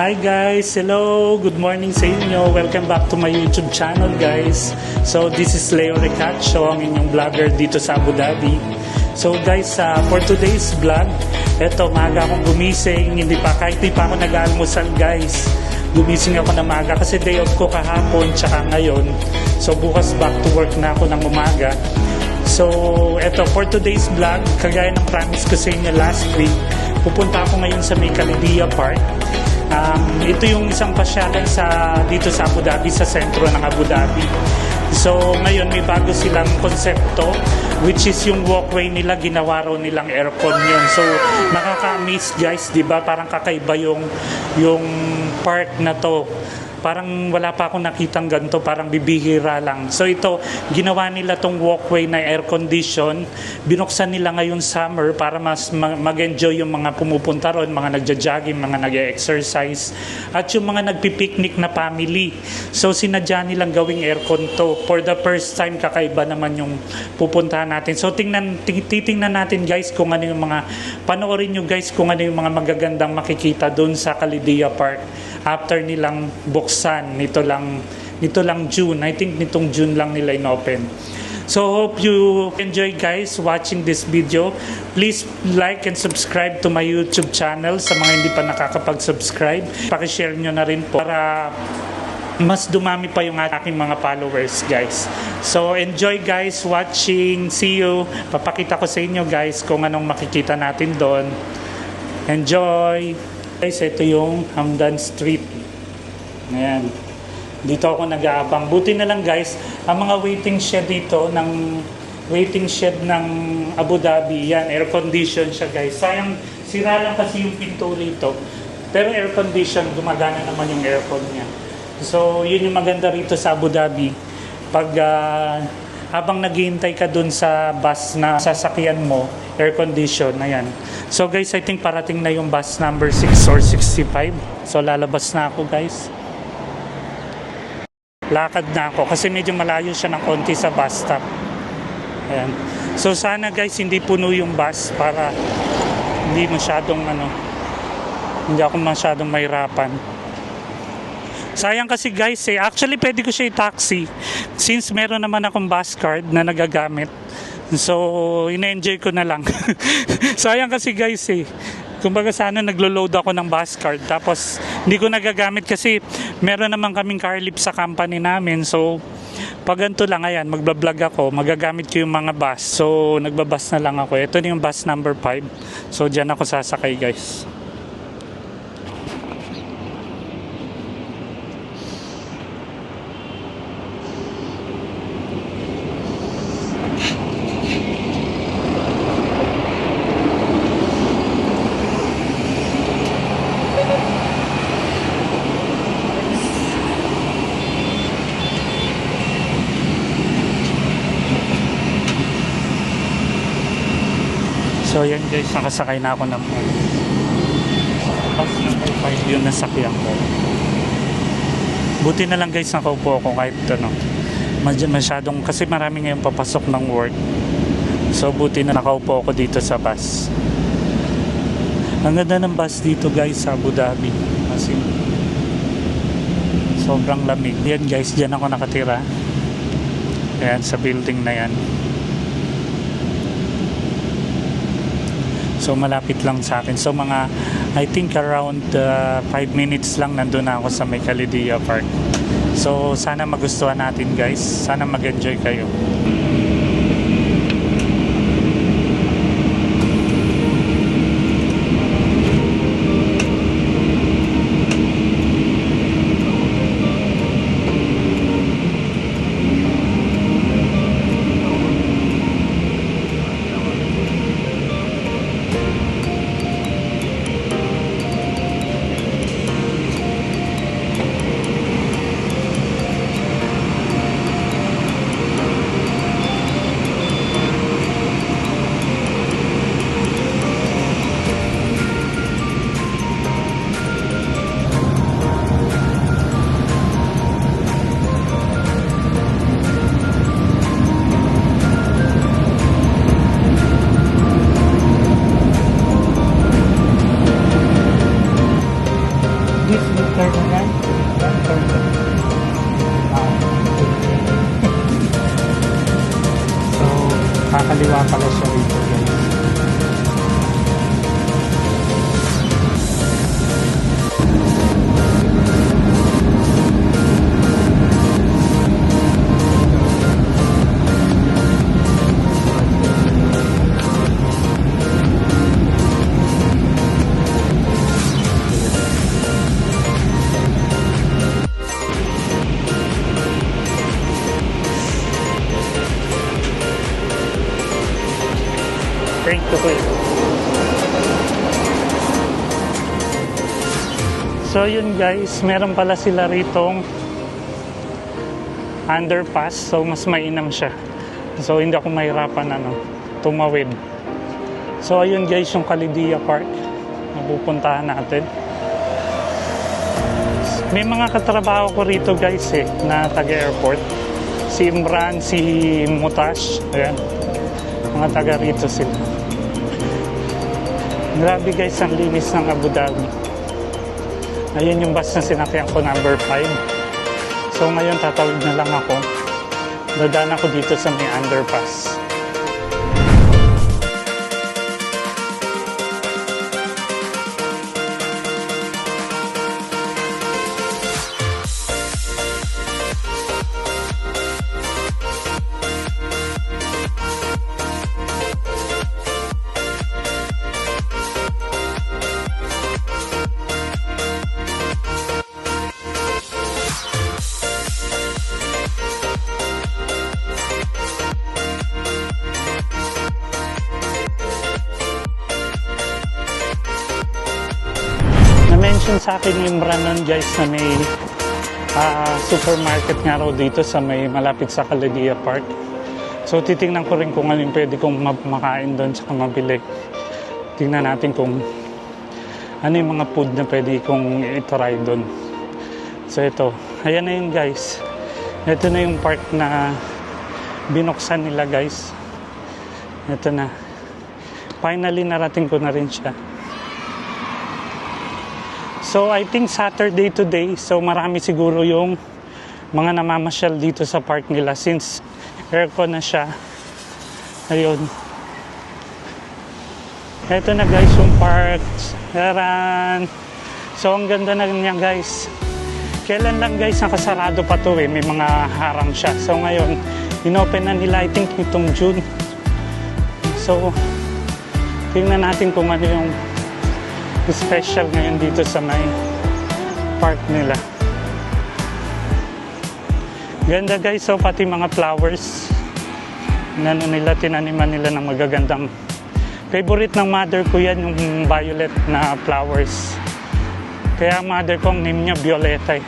Hi guys! Hello! Good morning sa inyo! Welcome back to my YouTube channel guys. So this is Leo Ricacho, ang inyong vlogger dito sa Abu Dhabi. So guys, for today's vlog, eto maaga akong gumising, kahit di pa ako nag-almusal guys. Gumising ako na maaga kasi day off ko kahapon tsaka ngayon. So bukas back to work na ako ng umaga. So eto, for today's vlog, kagaya ng promise ko sa inyo last week, pupunta ako ngayon sa May Khalidiya Park. Ito yung isang pasyalan dito sa Abu Dhabi, sa sentro ng Abu Dhabi. So ngayon may bago silang konsepto, which is yung walkway nila, ginawa raw nilang aircon yun. So nakaka-amaze guys, di ba? Parang kakaiba yung park na to. Parang wala pa akong nakitang ganito, parang bibihira lang. So ito, ginawa nila tong walkway na air condition. Binuksan nila ngayon summer para mas mag-enjoy yung mga pumupunta ron, mga nagja-jogging, mga nag-exercise, at yung mga nagpipiknik na family. So sinadya nilang gawing aircon to. For the first time, kakaiba naman yung pupuntahan natin. So titingnan natin guys kung ano yung mga, panoorin nyo guys kung ano yung mga magagandang makikita doon sa Khalidiya Park. After nilang buksan, nito lang June. I think nitong June lang nila inopen. So hope you enjoy guys watching this video. Please like and subscribe to my YouTube channel sa mga hindi pa nakakapag-subscribe. Paki-share nyo na rin po para mas dumami pa yung aking mga followers guys. So enjoy guys watching. See you. Papakita ko sa inyo guys kung anong makikita natin doon. Enjoy! Guys, ito yung Hamdan Street. Ayan. Dito ako nag-aabang. Buti na lang guys, ang mga waiting shed dito ng Abu Dhabi, yan, air condition siya guys. Sayang, sira lang kasi yung pinto rito. Pero air condition, gumagana naman yung aircon niya. So, yun yung maganda rito sa Abu Dhabi. Pag habang naghihintay ka dun sa bus na sasakyan mo, air condition, ayan. So guys, I think parating na yung bus number 6 or 65. So lalabas na ako guys. Lakad na ako kasi medyo malayo siya ng konti sa bus stop. Ayan. So sana guys, hindi puno yung bus para hindi ako masyadong mahirapan. Sayang kasi guys actually pwede ko siya i-taxi since meron naman akong bus card na nagagamit. So, ina-enjoy ko na lang. Sayang kasi guys kumbaga sana naglo-load ako ng bus card tapos hindi ko nagagamit kasi meron naman kaming car lift sa company namin. So, pag ganito lang, ayan, magbablog ako, magagamit ko yung mga bus. So, nagbabus na lang ako. Ito na yung bus number 5. So, dyan ako sasakay guys. So yan guys, nakasakay na ako ng bus number 5 yung nasakyan ko. Buti na lang guys nakaupo ako kahit masyadong, kasi marami ngayon papasok ng work. So buti na nakaupo ako dito sa bus. Ang ganda ng bus dito guys sa Abu Dhabi. Kasi sobrang lamig. Yan guys, dyan ako nakatira. Ayan, sa building na yan. So malapit lang sa akin. So mga I think around 5 minutes lang nandun na ako sa May Khalidiya Park. So sana magustuhan natin guys. Sana mag-enjoy kayo. Turn na yan. Turn na. So, kakaliwa pala siya rito guys. Thank you. So yun guys, meron pala sila ritong underpass, so mas mainam siya. So hindi ako mahirapan tumawid. So ayun guys, yung Calidia Park na pupuntahan natin. May mga katrabaho ko rito guys na taga-airport. Si Imran, si Mutash, ayan. Mga taga rito sila. Grabe guys, ang linis ng Abu Dhabi. Ayun yung bus na sinakyan ko, number 5. So ngayon tatawid na lang ako. Dadaan ako dito sa may underpass. Na-mention sa akin yung Imran guys na may supermarket nga raw dito sa may malapit sa Calidia Park. So titingnan ko rin kung ano yung pwede kong makain doon tsaka mabili. Tingnan natin kung ano yung mga food na pwede kong i-try doon. So ito, ayan na yun guys. Ito na yung park na binuksan nila guys. Ito na. Finally narating ko na rin siya. So I think Saturday today, so marami siguro yung mga namamasyal dito sa park nila since aircon na siya. Ayun. Ito na guys yung park. Taran! So ang ganda na niya guys. Kailan lang guys nakasarado pa to may mga harang siya. So ngayon, inopen na nila I think itong June. So tingnan natin kung ano yung special ngayon dito sa may park nila. Ganda guys, so pati mga flowers tinaniman nila ng magagandang. Favorite ng mother ko yan, yung violet na flowers. Kaya mother ko ang name niya Violeta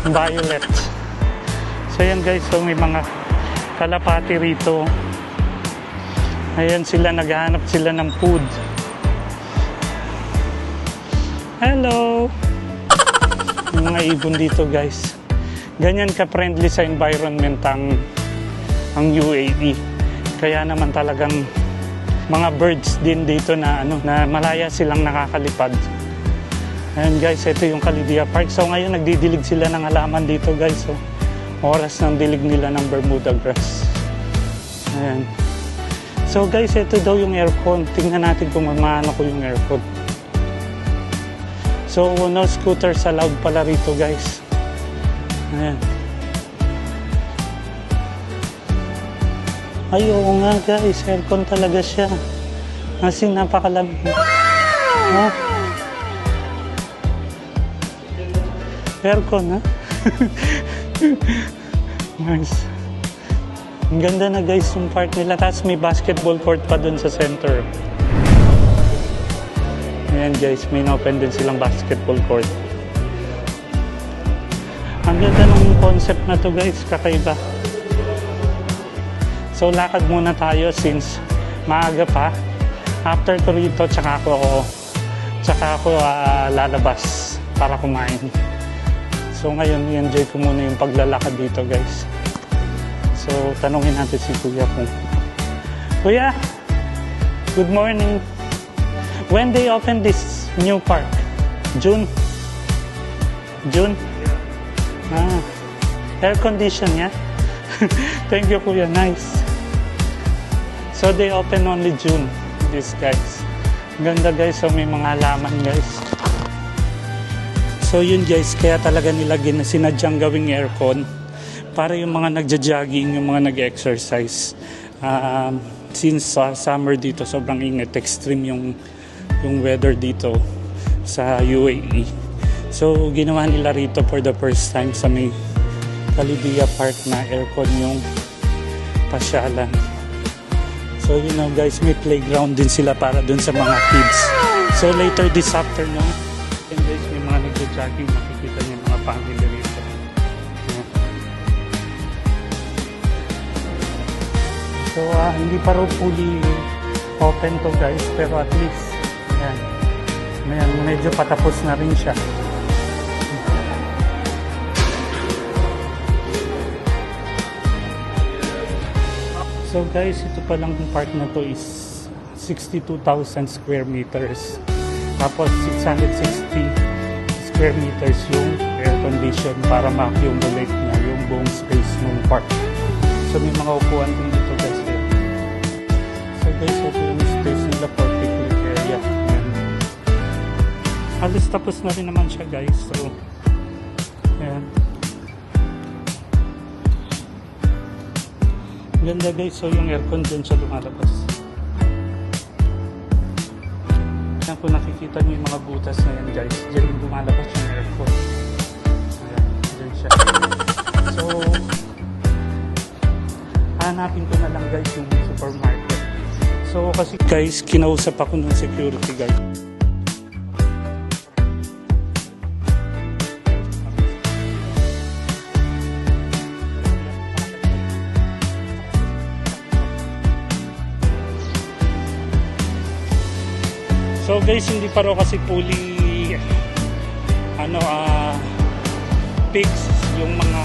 Violet. So yan guys, so may mga kalapati rito. Ayan sila, naghahanap sila ng food. Hello! Yung mga ibon dito guys. Ganyan ka-friendly sa environment ang UAE. Kaya naman talagang mga birds din dito na na malaya silang nakakalipad. Ayan guys, ito yung Calidia Park. So ngayon nagdidilig sila ng halaman dito guys. So, oras ng dilig nila ng Bermuda grass. Ayan. So guys, ito daw yung aircon. Tingnan natin kung maano ko yung aircon. So, no scooters allowed pala rito guys. Ayan. Ay, oo nga guys, aircon talaga siya. Kasi napakalamig. Oh. Aircon, ha? Nice. Ang ganda na guys yung park nila. Tapos may basketball court pa dun sa center. Ayan guys, may na-open din silang basketball court. Ang ganda ng concept na to guys, kakaiba. So lakad muna tayo since maaga pa. After ko rito, tsaka ako lalabas para kumain. So ngayon, i-enjoy ko muna yung paglalakad dito guys. So tanungin natin si Kuya kung, Kuya, good morning. When they open this new park? June? June? Air condition, yeah? Thank you, Kuya. Nice. So, they open only June, these guys. Ganda, guys. So, may mga halaman, guys. So, yun, guys. Kaya talaga nila sinadyang gawing aircon para yung mga nagja-jogging, yung mga nag-exercise. Since summer dito, sobrang init. Extreme yung weather dito sa UAE. So, ginawa nila rito for the first time sa may Khalidia Park na aircon yung pasyalan. So, you know, guys, may playground din sila para dun sa mga kids. So, later this afternoon, and guys, may mga nagja-jogging. Makikita niyo yung mga family rito. Yeah. So, hindi pa raw fully open to, guys, pero at least, yan. Medyo patapos na rin siya. So guys, ito pa lang yung park na to is 62,000 square meters. Tapos 660 square meters yung air condition para ma-accumulate na yung buong space ng park. So may mga upuan din dito guys. So guys, ito yung space nila for picnic area. Ayan. Halos tapos na rin naman siya guys. So, ayan. Ganda guys, so yung aircon dyan siya lumalabas. Ayan, kung nakikita niyo yung mga butas na yan guys, dyan yung lumalabas yung aircon. Ayan, dyan siya. So, hanapin ko na lang guys yung supermarket. So, kasi guys, kinausap ako ng security guard. So guys, hindi pa raw kasi fully fixed yung mga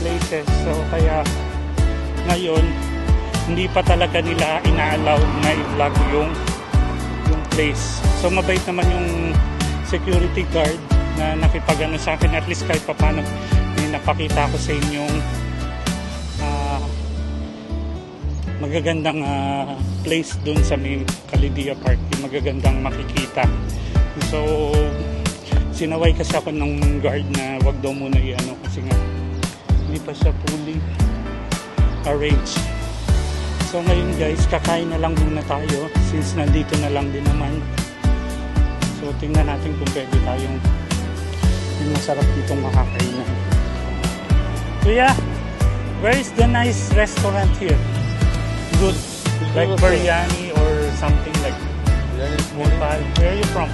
places. So kaya ngayon hindi pa talaga nila ina-allow na i-vlog yung place. So mabait naman yung security guard na nakipag-ano sa akin, at least kahit paano may napakita ko sa inyong magagandang place dun sa may Khalidia Park, yung magagandang makikita. So sinaway kasi ako ng guard na wag daw muna i-ano kasi nga hindi pa siya fully arranged. So ngayon guys, kakain na lang muna tayo since nandito na lang din naman. So tingnan natin kung pwede tayong yung masarap ditong makakainan. Kuya, where is the nice restaurant here? Good, like biryani or something like Mopal. Where are you from?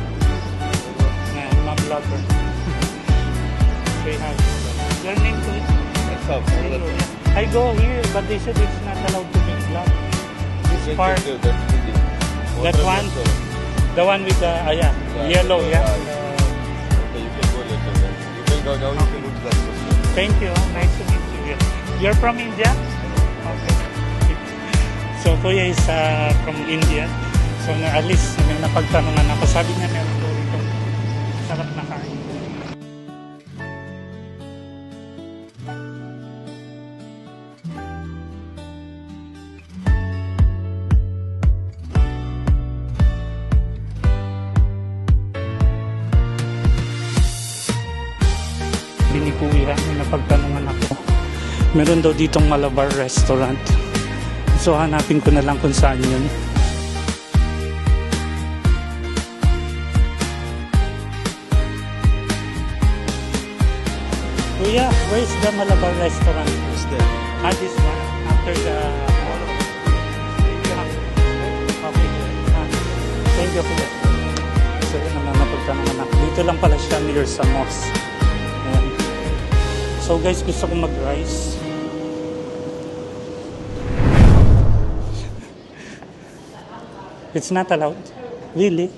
Yeah, I'm a vlogger. Say hi. Your name too? I go here, but they said it's not allowed to make vlog. This part, that one, the one with the yellow, yeah. You can go later. You can go now. You can go to that restaurant. Thank you. Nice to meet you. You're from India? Okay. So, Kuya is from India. So, at least may napagtanungan ako. Sabi niya meron ko rito sarap na kain. Ni Kuya, may napagtanungan ako. Meron daw ditong Malabar restaurant. So hanapin ko na lang kung saan yun. Kuya, where is the Malabar restaurant? It's there. This one, after the... Okay. Thank you, Kuya. So yun naman napagtanungan ako. Dito lang pala siya near sa mosque. Ayan. So guys, gusto kong mag-rice. It's not allowed. Really?